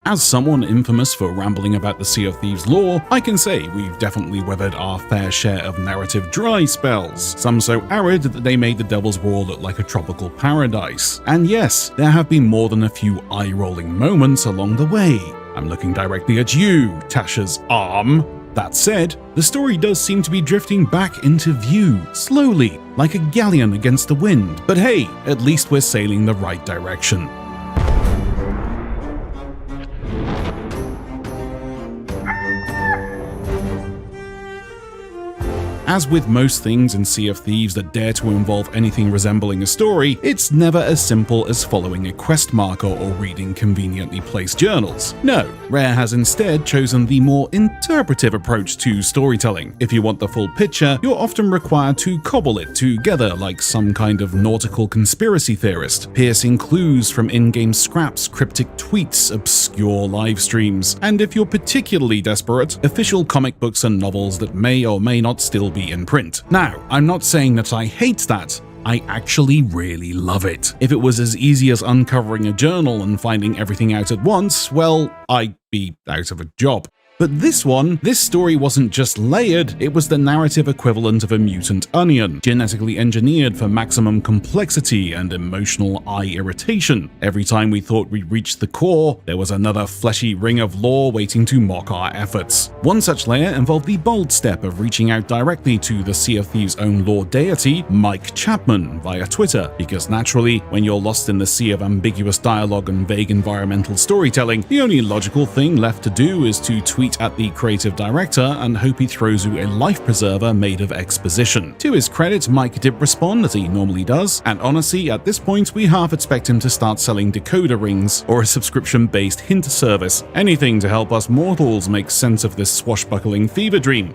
As someone infamous for rambling about the Sea of Thieves lore, I can say we've definitely weathered our fair share of narrative dry spells, some so arid that they made the Devil's Roar look like a tropical paradise. And yes, there have been more than a few eye-rolling moments along the way. I'm looking directly at you, Tasha's arm. That said, the story does seem to be drifting back into view, slowly, like a galleon against the wind. But hey, at least we're sailing the right direction. As with most things in Sea of Thieves that dare to involve anything resembling a story, it's never as simple as following a quest marker or reading conveniently placed journals. No, Rare has instead chosen the more interpretive approach to storytelling. If you want the full picture, you're often required to cobble it together like some kind of nautical conspiracy theorist, piercing clues from in-game scraps, cryptic tweets, obscure live streams, and if you're particularly desperate, official comic books and novels that may or may not still be in print. Now, I'm not saying that I hate that. I actually really love it. If it was as easy as uncovering a journal and finding everything out at once, well, I'd be out of a job. But this story wasn't just layered, it was the narrative equivalent of a mutant onion, genetically engineered for maximum complexity and emotional eye irritation. Every time we thought we'd reached the core, there was another fleshy ring of lore waiting to mock our efforts. One such layer involved the bold step of reaching out directly to the Sea of Thieves' own lore deity, Mike Chapman, via Twitter, because naturally, when you're lost in the sea of ambiguous dialogue and vague environmental storytelling, the only logical thing left to do is to tweet at the creative director and hope he throws you a life preserver made of exposition. To his credit, Mike did respond as he normally does, and honestly, at this point, we half expect him to start selling decoder rings or a subscription-based hint service, anything to help us mortals make sense of this swashbuckling fever dream.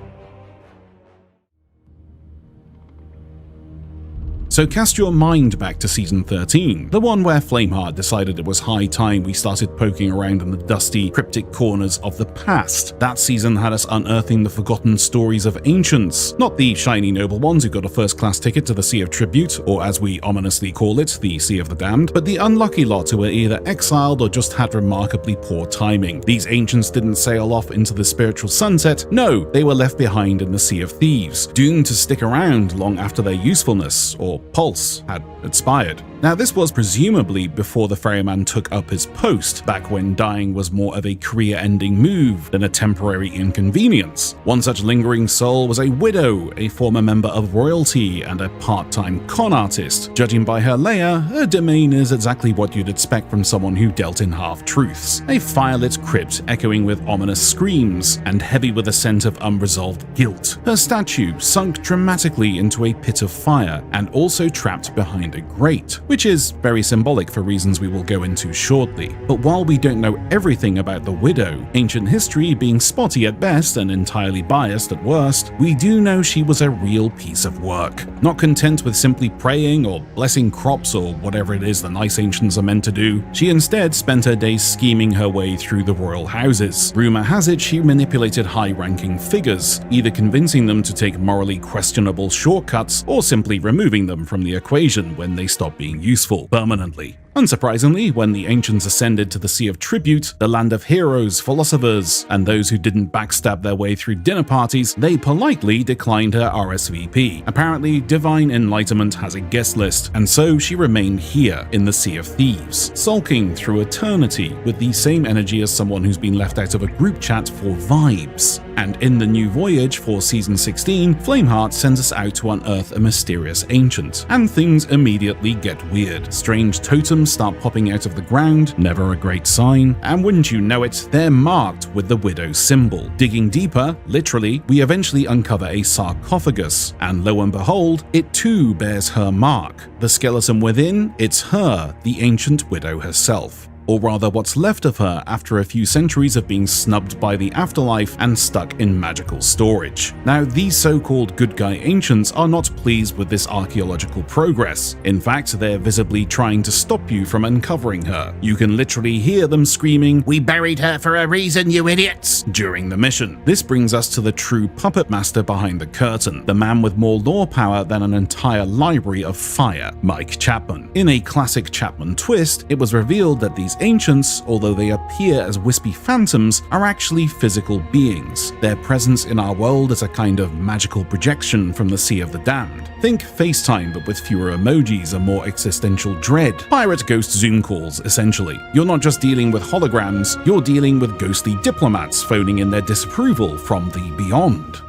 So cast your mind back to Season 13, the one where Flameheart decided it was high time we started poking around in the dusty, cryptic corners of the past. That season had us unearthing the forgotten stories of ancients, not the shiny noble ones who got a first-class ticket to the Sea of Tribute, or as we ominously call it, the Sea of the Damned, but the unlucky lot who were either exiled or just had remarkably poor timing. These ancients didn't sail off into the spiritual sunset, no, they were left behind in the Sea of Thieves, doomed to stick around long after their usefulness, or pulse, had expired. Now, this was presumably before the ferryman took up his post, back when dying was more of a career-ending move than a temporary inconvenience. One such lingering soul was a widow, a former member of royalty, and a part-time con artist. Judging by her layer, her domain is exactly what you'd expect from someone who dealt in half-truths. A firelit crypt echoing with ominous screams, and heavy with a scent of unresolved guilt. Her statue sunk dramatically into a pit of fire, and also trapped behind a grate, which is very symbolic for reasons we will go into shortly. But while we don't know everything about the widow, ancient history being spotty at best and entirely biased at worst, we do know she was a real piece of work. Not content with simply praying or blessing crops or whatever it is the nice ancients are meant to do, she instead spent her days scheming her way through the royal houses. Rumor has it she manipulated high-ranking figures, either convincing them to take morally questionable shortcuts or simply removing them from the equation when they stopped being useful permanently. Unsurprisingly, when the ancients ascended to the Sea of Tribute, the land of heroes, philosophers, and those who didn't backstab their way through dinner parties, they politely declined her RSVP. Apparently, divine enlightenment has a guest list, and so she remained here in the Sea of Thieves, sulking through eternity with the same energy as someone who's been left out of a group chat for vibes. And in the new voyage for Season 16, Flameheart sends us out to unearth a mysterious ancient, and things immediately get weird. Strange totems start popping out of the ground, never a great sign, and wouldn't you know it, they're marked with the widow symbol. Digging deeper, literally, we eventually uncover a sarcophagus, and lo and behold, it too bears her mark. The skeleton within, it's her, the ancient widow herself. Or rather what's left of her after a few centuries of being snubbed by the afterlife and stuck in magical storage. Now, these so-called good guy ancients are not pleased with this archaeological progress. In fact, they're visibly trying to stop you from uncovering her. You can literally hear them screaming, "We buried her for a reason, you idiots!" during the mission. This brings us to the true puppet master behind the curtain, the man with more lore power than an entire library of fire, Mike Chapman. In a classic Chapman twist, it was revealed that these These ancients, although they appear as wispy phantoms, are actually physical beings. Their presence in our world is a kind of magical projection from the Sea of the Damned. Think FaceTime but with fewer emojis and more existential dread. Pirate ghost Zoom calls, essentially. You're not just dealing with holograms, you're dealing with ghostly diplomats phoning in their disapproval from the beyond.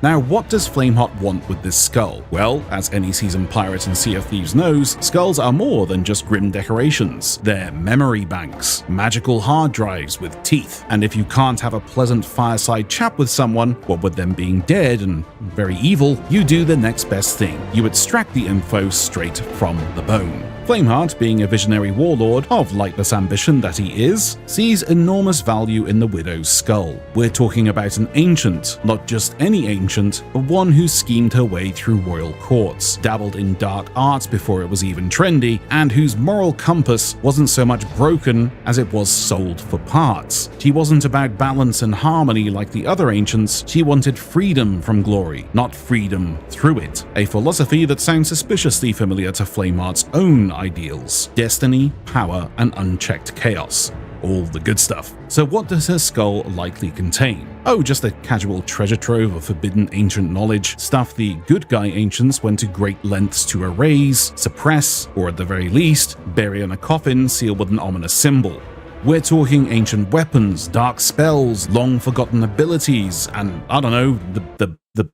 Now, what does Flameheart want with this skull? Well, as any seasoned pirate in Sea of Thieves knows, skulls are more than just grim decorations. They're memory banks, magical hard drives with teeth. And if you can't have a pleasant fireside chat with someone, what with them being dead and very evil, you do the next best thing. You extract the info straight from the bone. Flameheart, being a visionary warlord of lightless ambition that he is, sees enormous value in the Widow's skull. We're talking about an ancient, not just any ancient, but one who schemed her way through royal courts, dabbled in dark arts before it was even trendy, and whose moral compass wasn't so much broken as it was sold for parts. She wasn't about balance and harmony like the other ancients, she wanted freedom from glory, not freedom through it. A philosophy that sounds suspiciously familiar to Flameheart's own ideals: destiny, power, and unchecked chaos. All the good stuff. So what does her skull likely contain? Oh, just a casual treasure trove of forbidden ancient knowledge, stuff the good guy ancients went to great lengths to erase, suppress, or at the very least, bury in a coffin sealed with an ominous symbol. We're talking ancient weapons, dark spells, long-forgotten abilities, and, I don't know,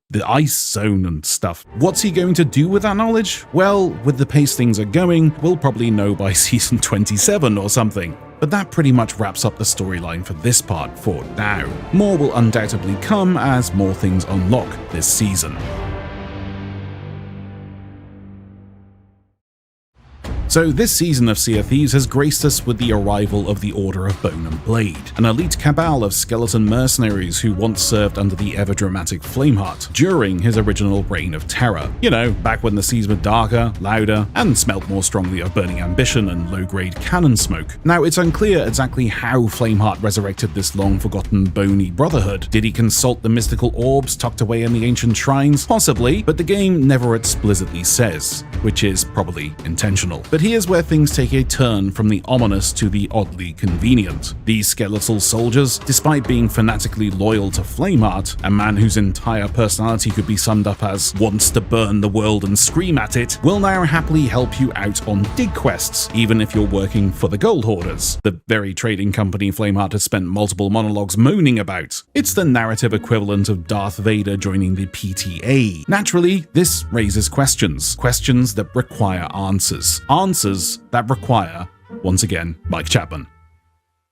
the ice zone and stuff. What's he going to do with that knowledge? Well, with the pace things are going, we'll probably know by season 27 or something. But that pretty much wraps up the storyline for this part for now. More will undoubtedly come as more things unlock this season. So this season of Sea of Thieves has graced us with the arrival of the Order of Bone and Blade, an elite cabal of skeleton mercenaries who once served under the ever-dramatic Flameheart during his original reign of terror. You know, back when the seas were darker, louder, and smelt more strongly of burning ambition and low-grade cannon smoke. Now, it's unclear exactly how Flameheart resurrected this long-forgotten bony brotherhood. Did he consult the mystical orbs tucked away in the ancient shrines? Possibly, but the game never explicitly says, which is probably intentional. But here's where things take a turn from the ominous to the oddly convenient. These skeletal soldiers, despite being fanatically loyal to Flameheart, a man whose entire personality could be summed up as wants to burn the world and scream at it, will now happily help you out on dig quests, even if you're working for the Gold Hoarders, the very trading company Flameheart has spent multiple monologues moaning about. It's the narrative equivalent of Darth Vader joining the PTA. Naturally, this raises questions that require answers that require, once again, Mike Chapman.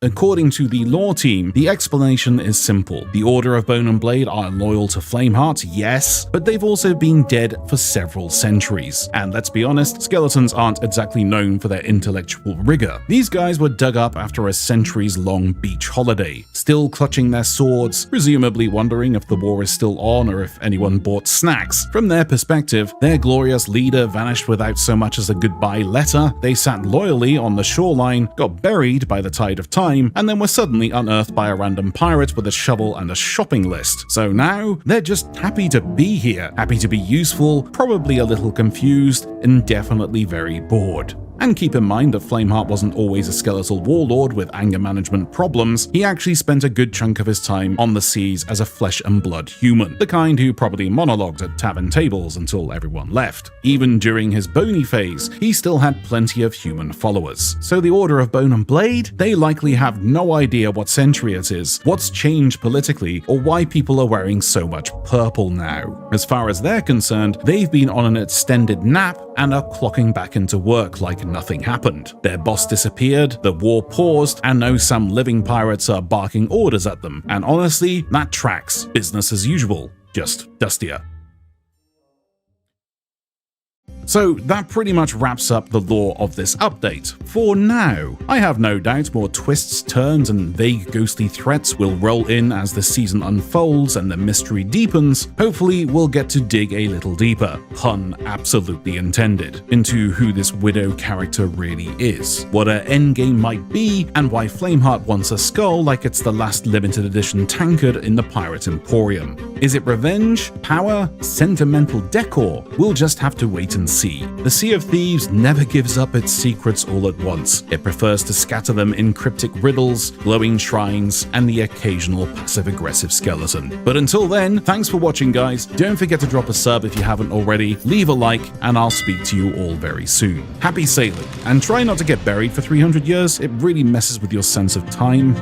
According to the lore team, the explanation is simple. The Order of Bone and Blade are loyal to Flameheart, yes, but they've also been dead for several centuries. And let's be honest, skeletons aren't exactly known for their intellectual rigor. These guys were dug up after a centuries-long beach holiday, still clutching their swords, presumably wondering if the war is still on or if anyone bought snacks. From their perspective, their glorious leader vanished without so much as a goodbye letter. They sat loyally on the shoreline, got buried by the tide of time, and then were suddenly unearthed by a random pirate with a shovel and a shopping list. So now, they're just happy to be here, happy to be useful, probably a little confused, and definitely very bored. And keep in mind that Flameheart wasn't always a skeletal warlord with anger management problems. He actually spent a good chunk of his time on the seas as a flesh and blood human, the kind who probably monologued at tavern tables until everyone left. Even during his bony phase, he still had plenty of human followers. So the Order of Bone and Blade? They likely have no idea what century it is, what's changed politically, or why people are wearing so much purple now. As far as they're concerned, they've been on an extended nap and are clocking back into work like nothing happened. Their boss disappeared, the war paused, and now some living pirates are barking orders at them. And honestly, that tracks. Business as usual, just dustier. So that pretty much wraps up the lore of this update. For now, I have no doubt more twists, turns, and vague ghostly threats will roll in as the season unfolds and the mystery deepens. Hopefully we'll get to dig a little deeper, pun absolutely intended, into who this Widow character really is, what her endgame might be, and why Flameheart wants a skull like it's the last limited edition tankard in the Pirate Emporium. Is it revenge, power, sentimental decor? We'll just have to wait and see. sea. The Sea of Thieves never gives up its secrets all at once. It prefers to scatter them in cryptic riddles, glowing shrines, and the occasional passive-aggressive skeleton. But until then, thanks for watching, guys. Don't forget to drop a sub if you haven't already, leave a like, and I'll speak to you all very soon. Happy sailing, and try not to get buried for 300 years. It really messes with your sense of time.